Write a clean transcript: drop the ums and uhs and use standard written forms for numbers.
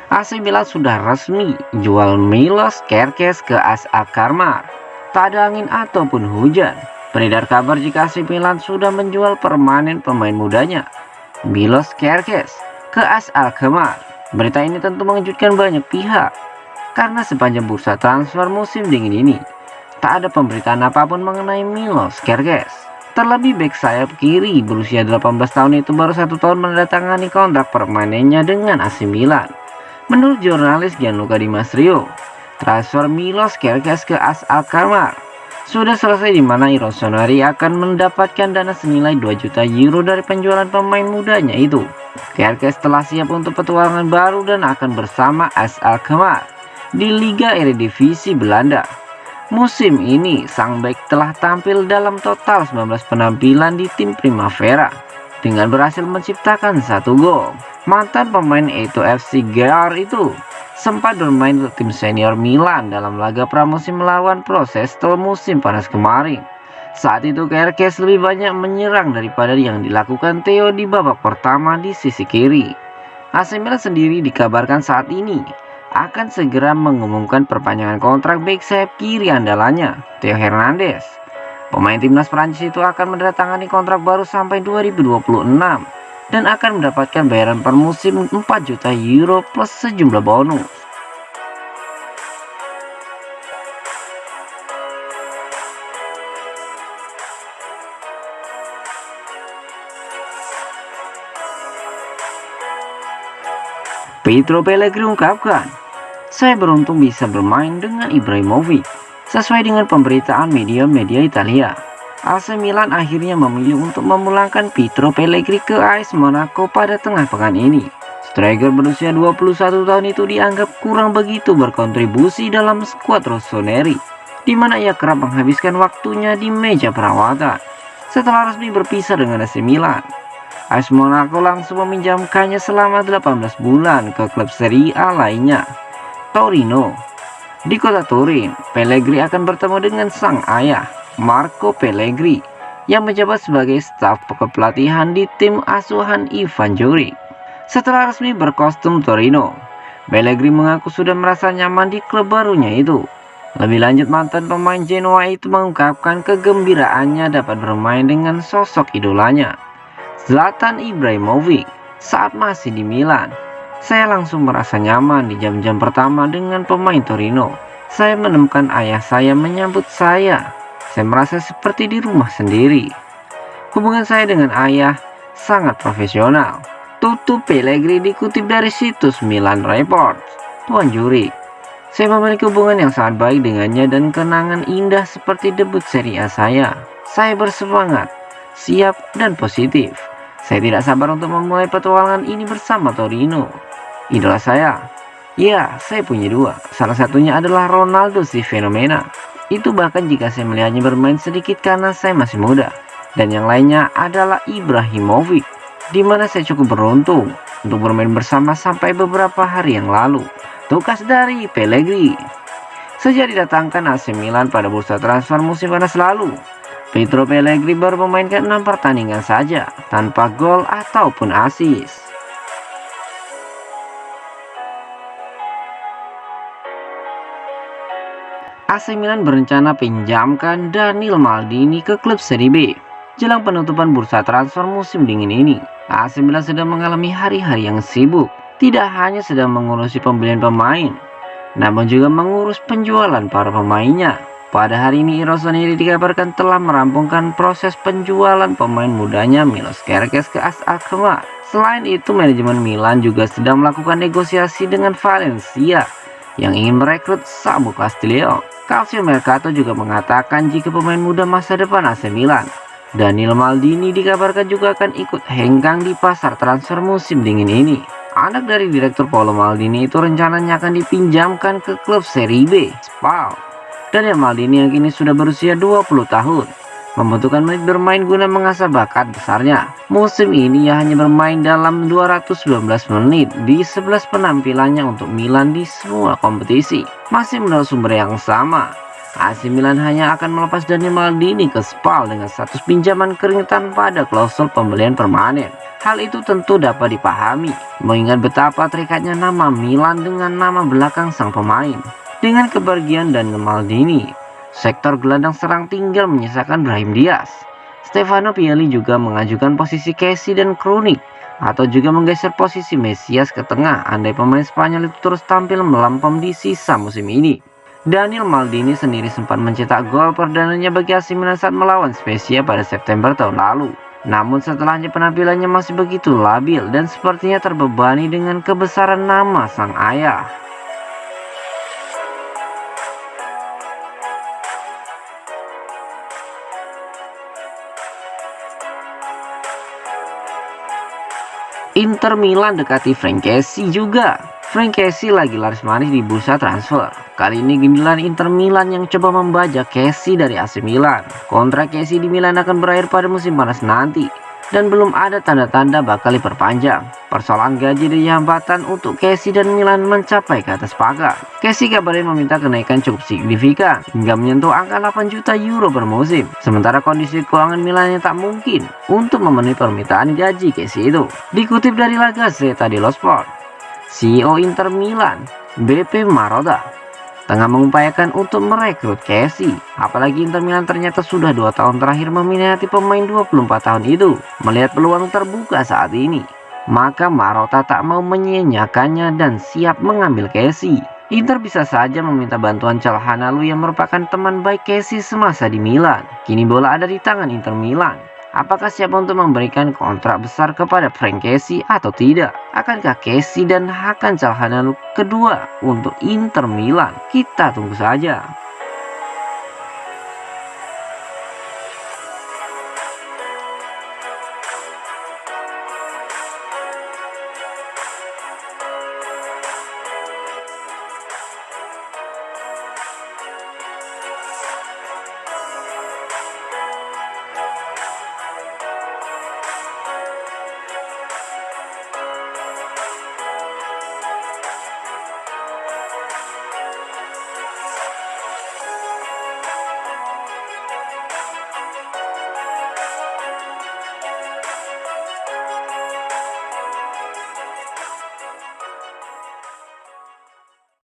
AC Milan sudah resmi jual Milos Kerkez ke AS Alkmaar. Tak ada angin ataupun hujan, beredar kabar jika AC Milan sudah menjual permanen pemain mudanya Milos Kerkez ke AS Alkmaar. Berita ini tentu mengejutkan banyak pihak, karena sepanjang bursa transfer musim dingin ini tak ada pemberitaan apapun mengenai Milos Kerkez. Terlebih bek sayap kiri berusia 18 tahun itu baru 1 tahun menandatangani kontrak permanennya dengan AC Milan. Menurut jurnalis Gianluca Di Marzio, transfer Milos Kerkez ke AS Alkmaar sudah selesai, di mana Rossoneri akan mendapatkan dana senilai 2 juta euro dari penjualan pemain mudanya itu. Kerkez telah siap untuk petualangan baru dan akan bersama AS Alkmaar di Liga Eredivisie Belanda. Musim ini sang bek telah tampil dalam total 19 penampilan di tim Primavera dengan berhasil menciptakan 1 gol. Mantan pemain Eto FC Gear itu sempat bermain untuk tim senior Milan dalam laga pramusim melawan Protestol musim panas kemarin. Saat itu Kerkez lebih banyak menyerang daripada yang dilakukan Theo di babak pertama di sisi kiri. AC Milan sendiri dikabarkan saat ini akan segera mengumumkan perpanjangan kontrak bek sayap kiri andalannya Theo Hernandez. Pemain timnas Prancis itu akan mendatangani kontrak baru sampai 2026 dan akan mendapatkan bayaran per musim 4 juta euro plus sejumlah bonus. Pietro Pellegrini ungkapkan, "Saya beruntung bisa bermain dengan Ibrahimovic." Sesuai dengan pemberitaan media-media Italia, AC Milan akhirnya memilih untuk memulangkan Pietro Pellegrini ke AS Monaco pada tengah pekan ini. Striker berusia 21 tahun itu dianggap kurang begitu berkontribusi dalam skuad Rossoneri, di mana ia kerap menghabiskan waktunya di meja perawatan. Setelah resmi berpisah dengan AC Milan, AS Monaco langsung meminjamkannya selama 18 bulan ke klub Serie A lainnya, Torino. Di kota Turin, Pellegrini akan bertemu dengan sang ayah, Marco Pellegrini, yang menjabat sebagai staf kepelatihan di tim asuhan Ivan Juric. Setelah resmi berkostum Torino, Pellegrini mengaku sudah merasa nyaman di klub barunya itu. Lebih lanjut, mantan pemain Genoa itu mengungkapkan kegembiraannya dapat bermain dengan sosok idolanya, Zlatan Ibrahimovic, saat masih di Milan. "Saya langsung merasa nyaman di jam-jam pertama dengan pemain Torino. Saya menemukan ayah saya menyambut saya. Saya merasa seperti di rumah sendiri. Hubungan saya dengan ayah sangat profesional," tutup Pellegrini dikutip dari situs Milan Report. "Tuan Juric, saya memiliki hubungan yang sangat baik dengannya dan kenangan indah seperti debut Serie A saya. Saya bersemangat, siap, dan positif. Saya tidak sabar untuk memulai petualangan ini bersama Torino. Idola saya, ya, saya punya 2. Salah satunya adalah Ronaldo si fenomena. Itu bahkan jika saya melihatnya bermain sedikit karena saya masih muda. Dan yang lainnya adalah Ibrahimovic, di mana saya cukup beruntung untuk bermain bersama sampai beberapa hari yang lalu." Tukas dari Pellegrini. Sejak didatangkan AC Milan pada bursa transfer musim panas lalu, Pietro Pellegrini baru memainkan 6 pertandingan saja tanpa gol ataupun assist. AC Milan berencana pinjamkan Daniel Maldini ke klub Serie B jelang penutupan bursa transfer musim dingin ini. AC Milan sedang mengalami hari-hari yang sibuk, tidak hanya sedang mengurusi pembelian pemain, namun juga mengurus penjualan para pemainnya. Pada hari ini Rossoneri dikabarkan telah merampungkan proses penjualan pemain mudanya Milos Kerkez ke AS Alkmaar. Selain itu, manajemen Milan juga sedang melakukan negosiasi dengan Valencia yang ingin merekrut Samu Castillejo. Calcio Mercato juga mengatakan jika pemain muda masa depan AC Milan, Daniel Maldini, dikabarkan juga akan ikut hengkang di pasar transfer musim dingin ini. Anak dari Direktur Paolo Maldini itu rencananya akan dipinjamkan ke klub Serie B, Spal. Daniel Maldini yang kini sudah berusia 20 tahun, membutuhkan menit bermain guna mengasah bakat besarnya. Musim ini ia hanya bermain dalam 212 menit di 11 penampilannya untuk Milan di semua kompetisi. Masih menurut sumber yang sama, AC Milan hanya akan melepas Daniel Maldini ke Spal dengan status pinjaman kering tanpa ada klausul pembelian permanen. Hal itu tentu dapat dipahami, mengingat betapa terikatnya nama Milan dengan nama belakang sang pemain. Dengan kepergian Daniel Maldini, sektor gelandang serang tinggal menyisakan Brahim Diaz. Stefano Pioli juga mengajukan posisi Kessie dan Krunic, atau juga menggeser posisi Mesias ke tengah andai pemain Spanyol itu terus tampil melampam di sisa musim ini. Daniel Maldini sendiri sempat mencetak gol perdananya bagi AC Milan saat melawan Spezia pada September tahun lalu. Namun setelahnya penampilannya masih begitu labil dan sepertinya terbebani dengan kebesaran nama sang ayah. Inter Milan dekati Frank Kessie juga. Frank Kessie lagi laris manis di bursa transfer. Kali ini giliran Inter Milan yang coba membajak Kessie dari AC Milan. Kontrak Kessie di Milan akan berakhir pada musim panas nanti, dan belum ada tanda-tanda bakal diperpanjang. Persoalan gaji dan hambatan untuk Kessie dan Milan mencapai kata sepakat. Kessie kabarnya meminta kenaikan cukup signifikan hingga menyentuh angka 8 juta euro per musim. Sementara kondisi keuangan Milan yang tak mungkin untuk memenuhi permintaan gaji Kessie itu. Dikutip dari La Gazzetta dello Sport, CEO Inter Milan, BP Marotta, tengah mengupayakan untuk merekrut Kessie. Apalagi Inter Milan ternyata sudah 2 tahun terakhir meminati pemain 24 tahun itu. Melihat peluang terbuka saat ini, maka Marotta tak mau menyia-nyiakannya dan siap mengambil Kessie. Inter bisa saja meminta bantuan Calhanoglu yang merupakan teman baik Kessie semasa di Milan. Kini bola ada di tangan Inter Milan. Apakah siap untuk memberikan kontrak besar kepada Frank Kessie atau tidak? Akankah Kessie dan Hakan Calhanoglu kedua untuk Inter Milan? Kita tunggu saja.